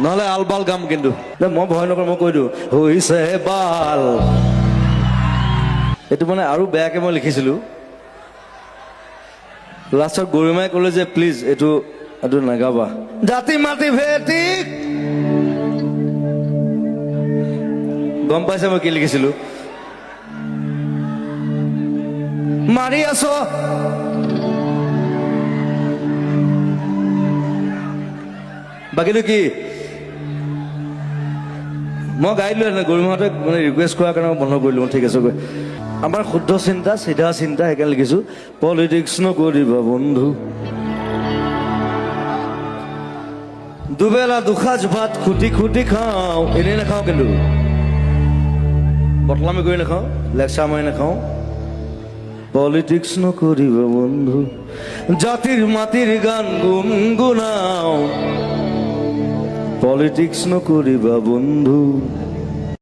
নহলে আলবাল গাম কিন্তু মই ভয় নকৰো, মই কৈ দিওঁ হৈছে বাল। এইটো মানে আৰু বেয়াকে মই লিখিছিলো। লাষ্টত গৰিমাই ক'লে যে প্লিজ এইটো নাগাবা। জাতি মাতি ভেটি গম পাইছে মই কি লিখিছিলো? মাৰি আছ বাকীটো কি মই গাই দিলো। গৰিমাহঁতে মানে ৰিকুৱেষ্ট কৰাৰ কাৰণে মই বন্ধ কৰিলো। ঠিক আছে গৈ আমাৰ শুদ্ধ চিন্তা, চিধা চিন্তা, সেইকাৰণে লিখিছো পলিটিক্স নকৰিবা বন্ধু। দুবেলা দুসাঁজ ভাত খুটি খুটি খাওঁ, এনেই নাখাওঁ কিন্তু বটলামি কৰি নাখাওঁ, লেকচাৰ মাৰি নাখাওঁ। পলিটিক্স নকৰিবা বন্ধু, জাতিৰ মাটিৰ গান গুণগুণাওঁ। পলিটিক্স নকৰিবা বন্ধু।